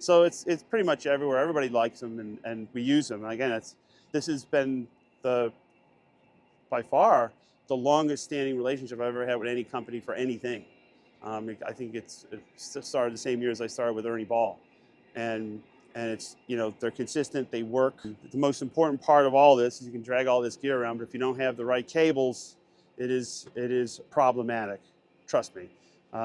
So it's pretty much everywhere. Everybody likes them, and we use them. And again, this has been by far the longest standing relationship I've ever had with any company for anything. I think it started the same year as I started with Ernie Ball, and it's, you know, they're consistent, they work. The most important part of all this is you can drag all this gear around, but if you don't have the right cables, it is problematic. Trust me.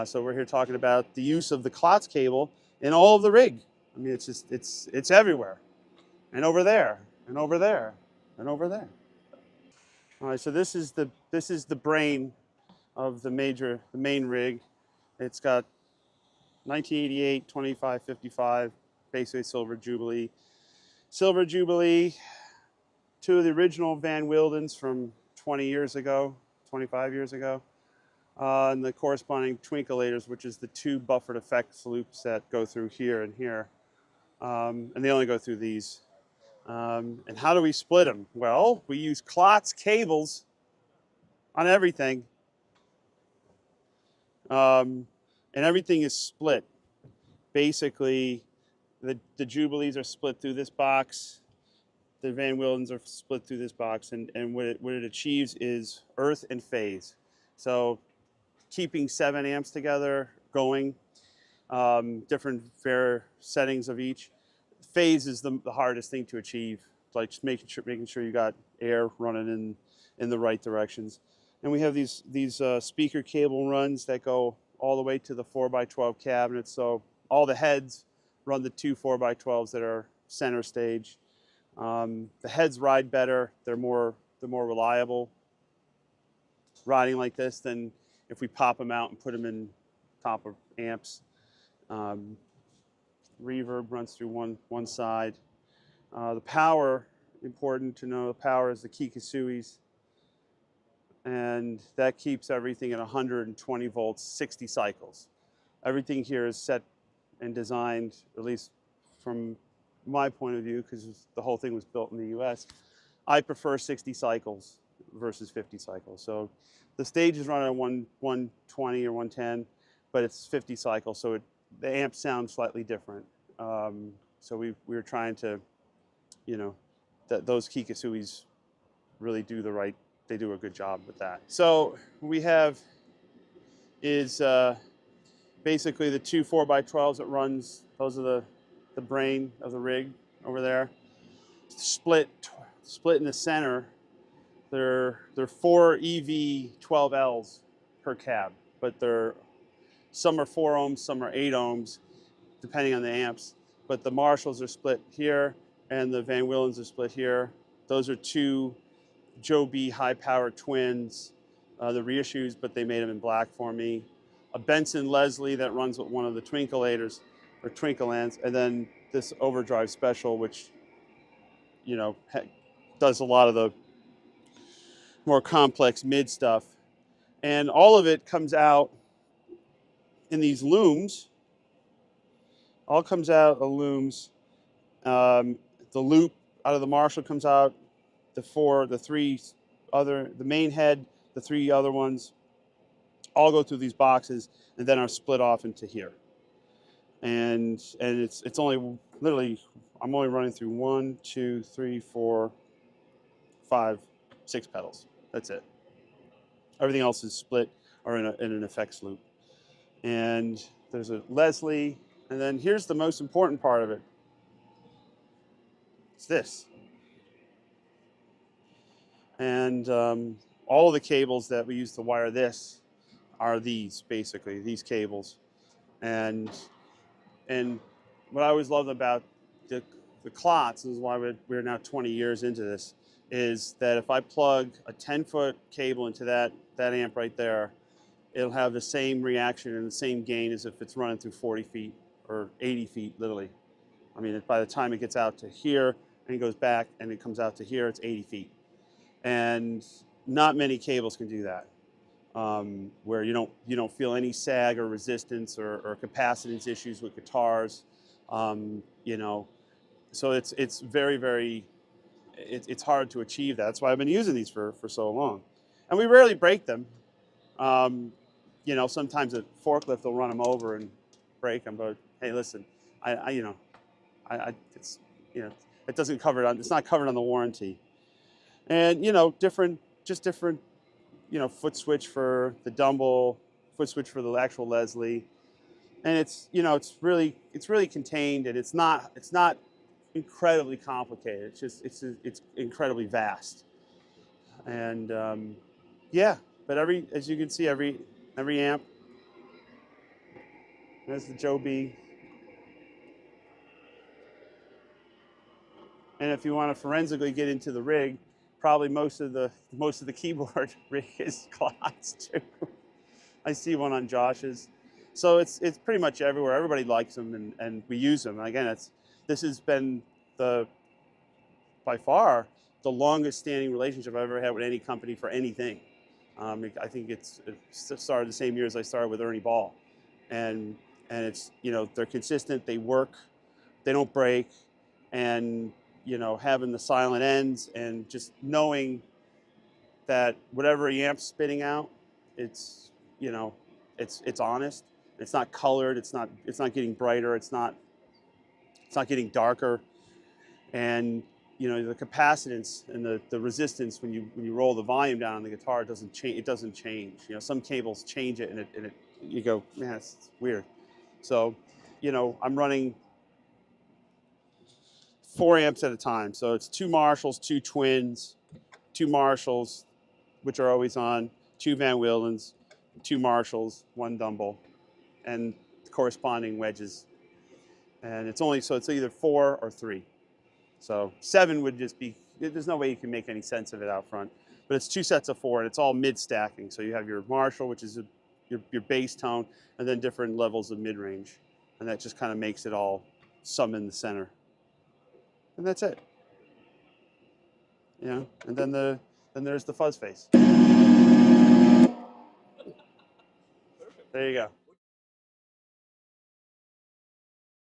So we're here talking about the use of the KLOTZ cable in all of the rig. I mean, it's everywhere, and over there, and over there, and over there. All right, so this is the brain of the main rig. It's got 1988, 2555, basically Silver Jubilee. Silver Jubilee, two of the original Van Wildens from 20 years ago, 25 years ago, and the corresponding twinkleators, which is the two buffered effects loops that go through here and here. And they only go through these. And how do we split them? Well, we use KLOTZ cables on everything. And everything is split. Basically, the Jubilees are split through this box. The Van Wildens are split through this box. And what it achieves is earth and phase. So keeping 7 amps together, going, different settings of each. Phase is the hardest thing to achieve, like just making sure you got air running in the right directions. And we have these speaker cable runs that go all the way to the 4x12 cabinet. So all the heads run the two 4x12s that are center stage. The heads ride better. They're more reliable riding like this than if we pop them out and put them in top of amps. Reverb runs through one side. The power, important to know, the power is the Kikasui's, and that keeps everything at 120 volts, 60 cycles. Everything here is set and designed, at least from my point of view, because the whole thing was built in the US. I prefer 60 cycles versus 50 cycles. So the stage is running at 120 or 110, but it's 50 cycles, so the amps sound slightly different. So we were trying to, you know, those Kikasui's really they do a good job with that. So what we have is basically the two 4x12s that runs, those are the brain of the rig over there. Split in the center. They're 4 EV 12Ls per cab, but some are 4 ohms, some are 8 ohms, depending on the amps. But the Marshalls are split here, and the Van Wildens are split here. Those are two Joe B high-power twins, the reissues, but they made them in black for me. A Benson Leslie that runs with one of the twinkleators, or twinklelands, and then this overdrive special, which, you know, does a lot of the more complex mid stuff. And all of it comes out in these looms. All comes out of looms. The loop out of the Marshall comes out. The main head, the 3 other ones, all go through these boxes and then are split off into here. And it's only literally, I'm only running through 1, 2, 3, 4, 5, 6 pedals. That's it. Everything else is split or in an effects loop. And there's a Leslie, and then here's the most important part of it. It's this. And all of the cables that we use to wire this are these cables. And what I always loved about the KLOTZ, is why we're now 20 years into this, is that if I plug a 10-foot cable into that amp right there, it'll have the same reaction and the same gain as if it's running through 40 feet or 80 feet, literally. I mean, by the time it gets out to here and it goes back and it comes out to here, it's 80 feet. And not many cables can do that, where you don't feel any sag or resistance or capacitance issues with guitars, you know. So it's very, very, it's hard to achieve that. That's why I've been using these for so long, and we rarely break them. You know, sometimes a forklift will run them over and break them, but hey, listen, you know, it's, you know, it doesn't cover it on, it's not covered on the warranty. And, you know, different, you know, foot switch for the Dumble, foot switch for the actual Leslie. And it's, you know, it's really contained, and it's not incredibly complicated. It's just, it's incredibly vast. And yeah, but as you can see, every amp. There's the Joe B. And if you want to forensically get into the rig, probably most of the keyboard rig is KLOTZ too. I see one on Josh's. So it's pretty much everywhere. Everybody likes them, and we use them. And again, this has been by far the longest standing relationship I've ever had with any company for anything. I think it started the same year as I started with Ernie Ball, and it's, you know, they're consistent, they work, they don't break, and, you know, having the silent ends and just knowing that whatever the amp's spitting out, it's, you know, it's honest. It's not colored. It's not getting brighter. It's not getting darker. And, you know, the capacitance and the resistance when you roll the volume down on the guitar, it doesn't change. It doesn't change. You know, some cables change it, and it you go, man, it's weird. So, you know, I'm running 4 amps at a time. So it's 2 Marshalls, 2 Twins, 2 Marshalls, which are always on, 2 Van Wieldens, 2 Marshalls, 1 Dumble, and corresponding wedges. And it's either 4 or 3. So 7 would just be, there's no way you can make any sense of it out front. But it's 2 sets of 4, and it's all mid-stacking. So you have your Marshall, which is your bass tone, and then different levels of mid-range. And that just kind of makes it all sum in the center. And that's it. You know, and then there's the fuzz face. There you go.